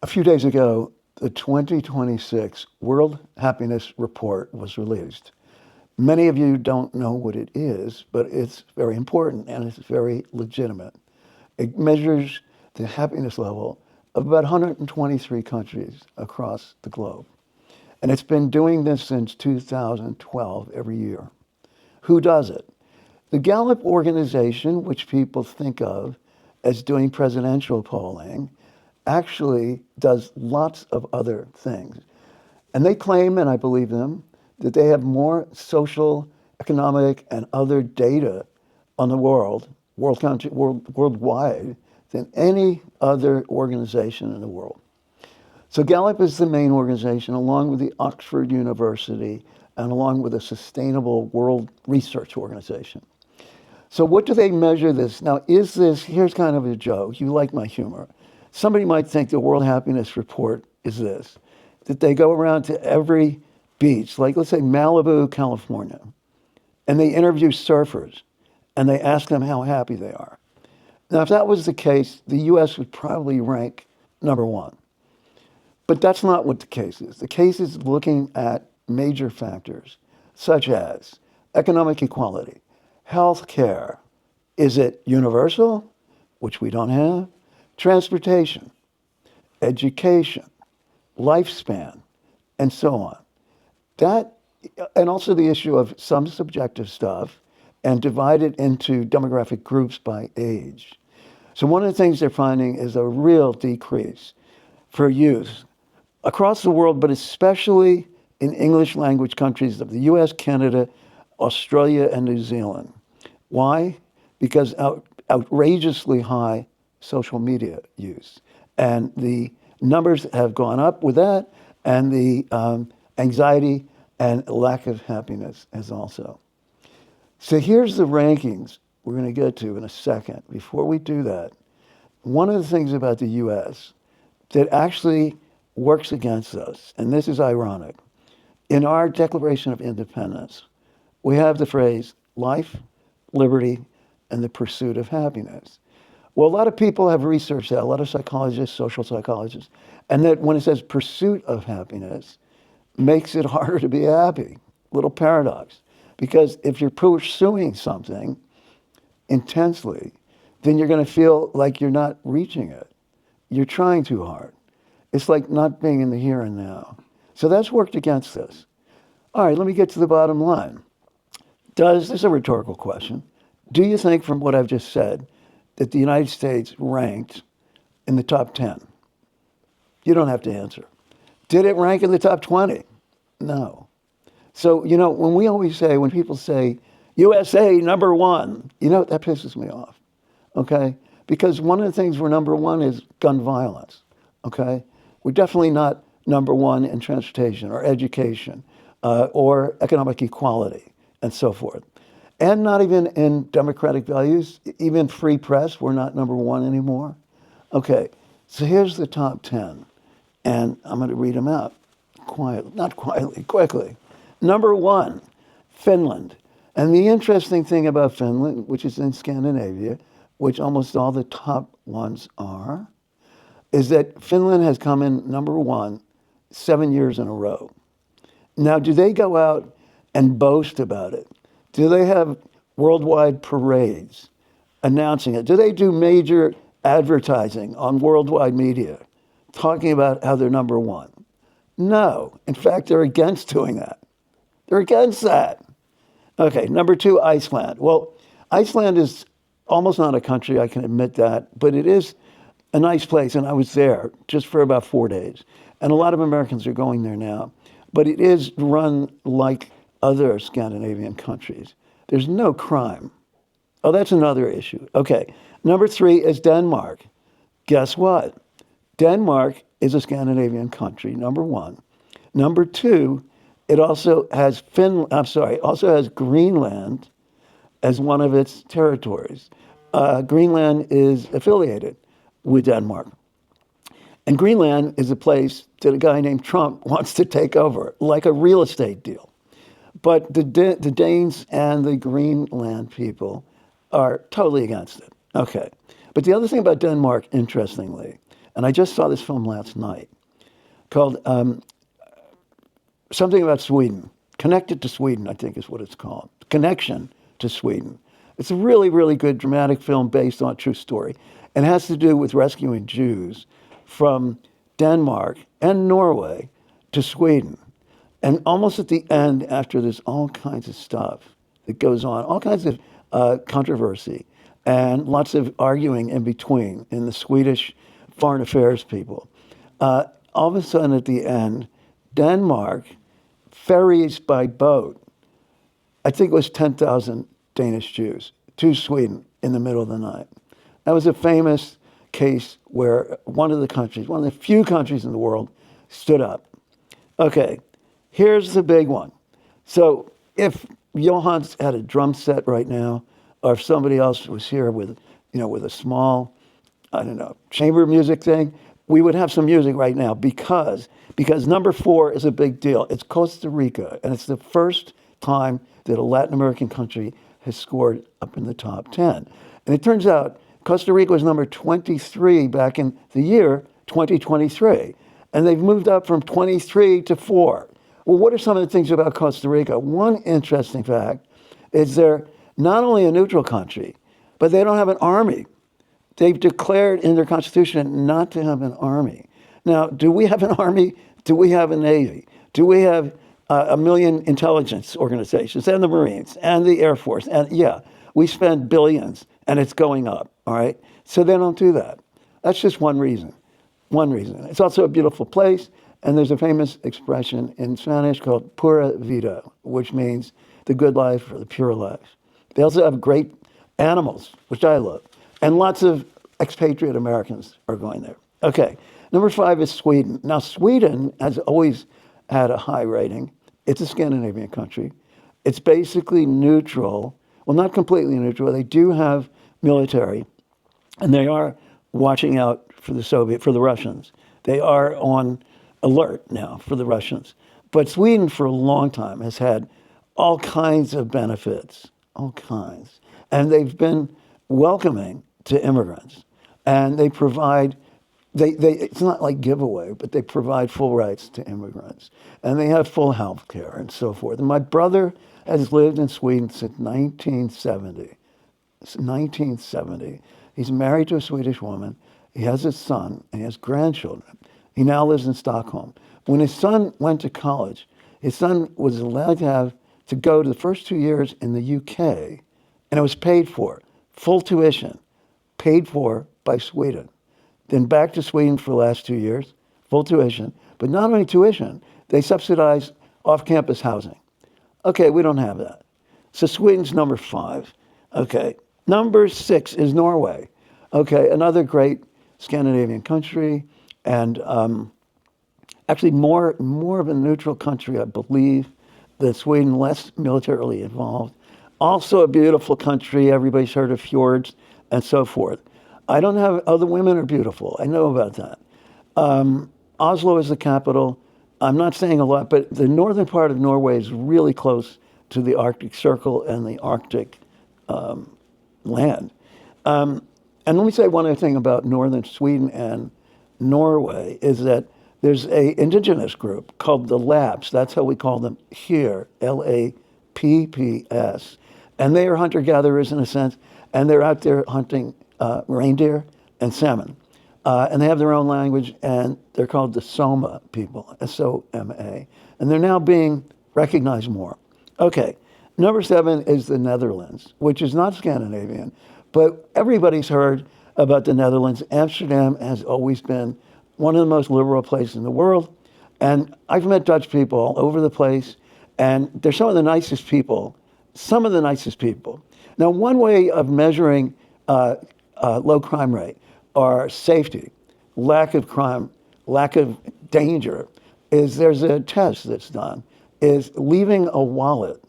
A few days ago, the 2026 World Happiness Report was released. Many of you don't know what it is, but it's very important and it's very legitimate. It measures the happiness level of about 123 countries across the globe. And it's been doing this since 2012 every year. Who does it? The Gallup organization, which people think of as doing presidential polling, actually does lots of other things. And they claim, and I believe them, that they have more social, economic, and other data on the worldwide, than any other organization in the world. So Gallup is the main organization, along with the Oxford University and along with the Sustainable World Research Organization. So what do they measure this? Now, here's kind of a joke. You like my humor. Somebody might think the World Happiness Report is this, that they go around to every beach, like let's say Malibu, California, and they interview surfers and they ask them how happy they are. Now, if that was the case, the US would probably rank number one. But that's not what the case is. The case is looking at major factors such as economic equality, health care. Is it universal, which we don't have? Transportation, education, lifespan, and so on. And also the issue of some subjective stuff and divided into demographic groups by age. So one of the things they're finding is a real decrease for youth across the world, but especially in English language countries of the US, Canada, Australia, and New Zealand. Why? Because outrageously high social media use. And the numbers have gone up with that, and the anxiety and lack of happiness has also. So here's the rankings we're going to get to in a second. Before we do that, one of the things about the US that actually works against us, and this is ironic, in our Declaration of Independence, we have the phrase life, liberty, and the pursuit of happiness. Well, a lot of people have researched that, a lot of psychologists, social psychologists, and that when it says pursuit of happiness, makes it harder to be happy. Little paradox. Because if you're pursuing something intensely, then you're going to feel like you're not reaching it. You're trying too hard. It's like not being in the here and now. So that's worked against us. All right, let me get to the bottom line. This is a rhetorical question. Do you think from what I've just said that the United States ranked in the top 10? You don't have to answer. Did it rank in the top 20? No. So, when people say, USA number one, that pisses me off, okay? Because one of the things we're number one is gun violence, okay? We're definitely not number one in transportation or education or economic equality and so forth. And not even in democratic values, even free press, we're not number one anymore. Okay, so here's the top 10, and I'm going to read them out quickly. Number one, Finland. And the interesting thing about Finland, which is in Scandinavia, which almost all the top ones are, is that Finland has come in number one 7 years in a row. Now, do they go out and boast about it? Do they have worldwide parades announcing it? Do they do major advertising on worldwide media talking about how they're number one? No. In fact, they're against doing that. They're against that. Okay, number two, Iceland. Well, Iceland is almost not a country, I can admit that, but it is a nice place, and I was there just for about 4 days. And a lot of Americans are going there now. But it is run like other Scandinavian countries. There's no crime. Oh, that's another issue. Okay, number three is Denmark. Guess what? Denmark is a Scandinavian country, number one. Number two, it also has also has Greenland as one of its territories. Greenland is affiliated with Denmark. And Greenland is a place that a guy named Trump wants to take over, like a real estate deal. But the Danes and the Greenland people are totally against it. Okay. But the other thing about Denmark, interestingly, And I just saw this film last night called something about Sweden. Connected to Sweden, I think is what it's called. Connection to Sweden. It's a really, really good dramatic film based on a true story. And it has to do with rescuing Jews from Denmark and Norway to Sweden. And almost at the end, after there's all kinds of stuff that goes on, all kinds of controversy, and lots of arguing in between in the Swedish foreign affairs people. All of a sudden at the end, Denmark ferries by boat, I think it was 10,000 Danish Jews, to Sweden in the middle of the night. That was a famous case where one of the few countries in the world stood up. Okay, here's the big one. So if Johan had a drum set right now, or if somebody else was here with a small, chamber music thing, we would have some music right now because number 4 is a big deal. It's Costa Rica, and it's the first time that a Latin American country has scored up in the top 10. And it turns out Costa Rica was number 23 back in the year 2023, and they've moved up from 23 to 4. Well, what are some of the things about Costa Rica? One interesting fact is they're not only a neutral country, but they don't have an army. They've declared in their constitution not to have an army. Now, do we have an army? Do we have a navy? Do we have a million intelligence organizations and the Marines and the Air Force? And yeah, we spend billions and it's going up, all right? So they don't do that. That's just one reason. One reason. It's also a beautiful place, and there's a famous expression in Spanish called Pura Vida, which means the good life or the pure life. They also have great animals, which I love. And lots of expatriate Americans are going there. Okay, number 5 is Sweden. Now, Sweden has always had a high rating. It's a Scandinavian country. It's basically neutral. Well, not completely neutral. They do have military, and they are watching out for the Russians. They are on alert now for the Russians. But Sweden, for a long time, has had all kinds of benefits, all kinds. And they've been welcoming to immigrants. And they provide, it's not like giveaway, but they provide full rights to immigrants. And they have full health care and so forth. And my brother has lived in Sweden since 1970. It's 1970. He's married to a Swedish woman. He has a son and he has grandchildren. He now lives in Stockholm. When his son went to college, his son was allowed to go to the first 2 years in the UK, and it was paid for, full tuition, paid for by Sweden. Then back to Sweden for the last 2 years, full tuition. But not only tuition, they subsidize off-campus housing. Okay, we don't have that. So Sweden's number 5. Okay, number 6 is Norway. Okay, another great Scandinavian country, and actually more of a neutral country, I believe, than Sweden, less militarily involved. Also a beautiful country. Everybody's heard of fjords and so forth. I don't have, the women are beautiful. I know about that. Oslo is the capital. I'm not saying a lot, but the northern part of Norway is really close to the Arctic Circle and the Arctic land. And let me say one other thing about northern Sweden and Norway is that there's an indigenous group called the Lapps. That's how we call them here, Lapps. And they are hunter-gatherers in a sense, and they're out there hunting reindeer and salmon. And they have their own language, and they're called the Soma people, S-O-M-A. And they're now being recognized more. Okay, number 7 is the Netherlands, which is not Scandinavian, but everybody's heard about the Netherlands. Amsterdam has always been one of the most liberal places in the world. And I've met Dutch people all over the place, and they're some of the nicest people. Now, one way of measuring low crime rate or safety, lack of crime, lack of danger, is there's a test that's done, is leaving a wallet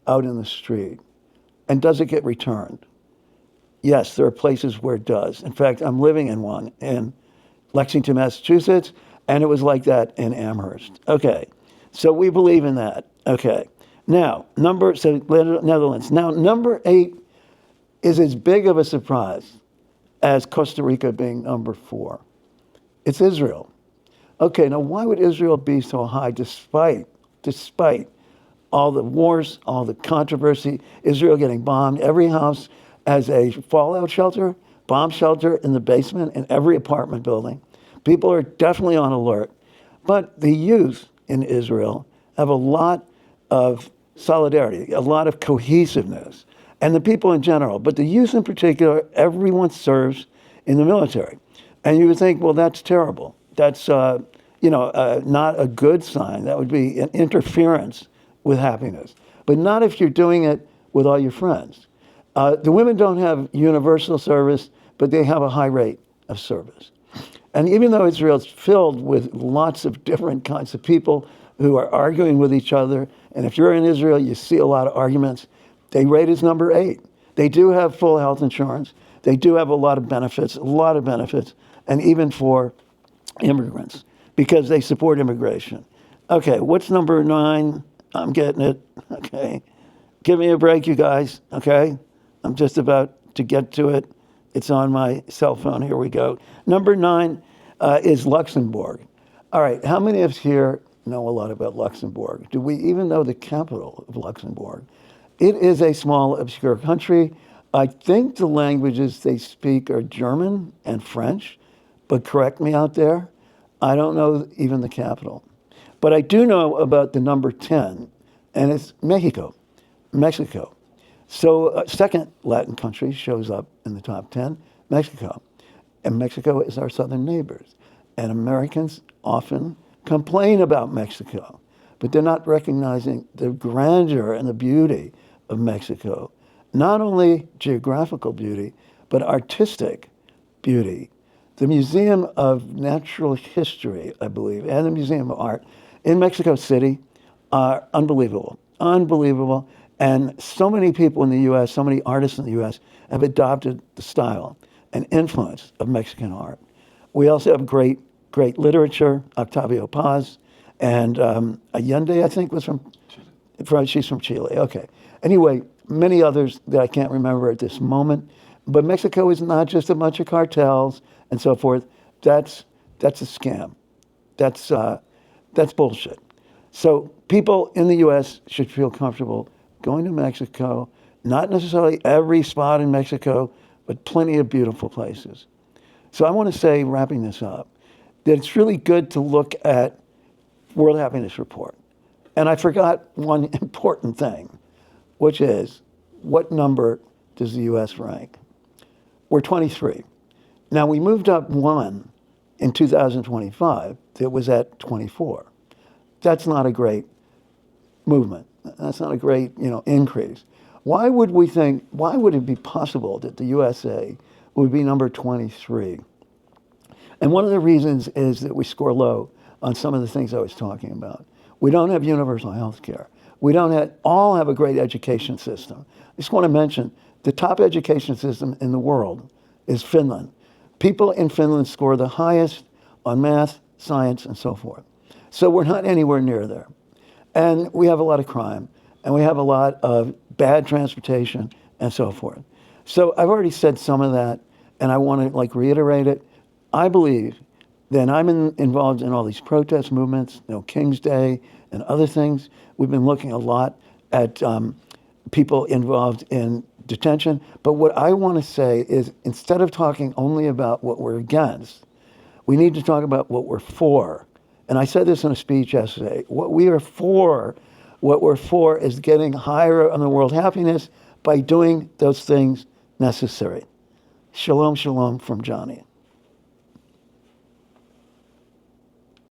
out in the street. And does it get returned? Yes, there are places where it does. In fact, I'm living in one in Lexington, Massachusetts, and it was like that in Amherst. Okay, so we believe in that. Okay, now, Netherlands. Now, number 8 is as big of a surprise as Costa Rica being number 4. It's Israel. Okay, now why would Israel be so high despite all the wars, all the controversy, Israel getting bombed, every house has a fallout shelter, bomb shelter in the basement in every apartment building. People are definitely on alert. But the youth in Israel have a lot of solidarity, a lot of cohesiveness, and the people in general. But the youth in particular, everyone serves in the military. And you would think, well, that's terrible. That's not a good sign. That would be an interference with happiness. But not if you're doing it with all your friends. The women don't have universal service, but they have a high rate of service. And even though Israel's filled with lots of different kinds of people who are arguing with each other, and if you're in Israel, you see a lot of arguments, they rate as number 8. They do have full health insurance. They do have a lot of benefits, and even for immigrants, because they support immigration. Okay, what's number 9? I'm getting it. Okay. Give me a break, you guys. Okay. I'm just about to get to it. It's on my cell phone. Here we go. Number 9 is Luxembourg. All right. How many of us here know a lot about Luxembourg? Do we even know the capital of Luxembourg? It is a small, obscure country. I think the languages they speak are German and French, but correct me out there. I don't know even the capital. But I do know about the number 10, and it's Mexico. So second Latin country shows up in the top 10, Mexico. And Mexico is our southern neighbors. And Americans often complain about Mexico, but they're not recognizing the grandeur and the beauty of Mexico. Not only geographical beauty, but artistic beauty. The Museum of Natural History, I believe, and the Museum of Art in Mexico City are unbelievable. And so many people in the U.S., so many artists in the U.S. have adopted the style and influence of Mexican art. We also have great literature. Octavio Paz and Allende, I think, she's from Chile. Okay. Anyway, many others that I can't remember at this moment. But Mexico is not just a bunch of cartels and so forth. That's a scam. That's bullshit. So people in the U.S. should feel comfortable going to Mexico, not necessarily every spot in Mexico, but plenty of beautiful places. So I want to say, wrapping this up, that it's really good to look at World Happiness Report. And I forgot one important thing, which is, what number does the U.S. rank? We're 23. Now, we moved up 1 in 2025. It was at 24. That's not a great movement. That's not a great, increase. Why would it be possible that the USA would be number 23? And one of the reasons is that we score low on some of the things I was talking about. We don't have universal health care. We don't all have a great education system. I just want to mention the top education system in the world is Finland. People in Finland score the highest on math, science, and so forth. So we're not anywhere near there. And we have a lot of crime, and we have a lot of bad transportation, and so forth. So I've already said some of that, and I want to reiterate it. I believe that I'm involved in all these protest movements, King's Day and other things. We've been looking a lot at people involved in detention. But what I want to say is, instead of talking only about what we're against, we need to talk about what we're for. And I said this in a speech yesterday. What we're for is getting higher on the world happiness by doing those things necessary. Shalom, shalom from Johnny.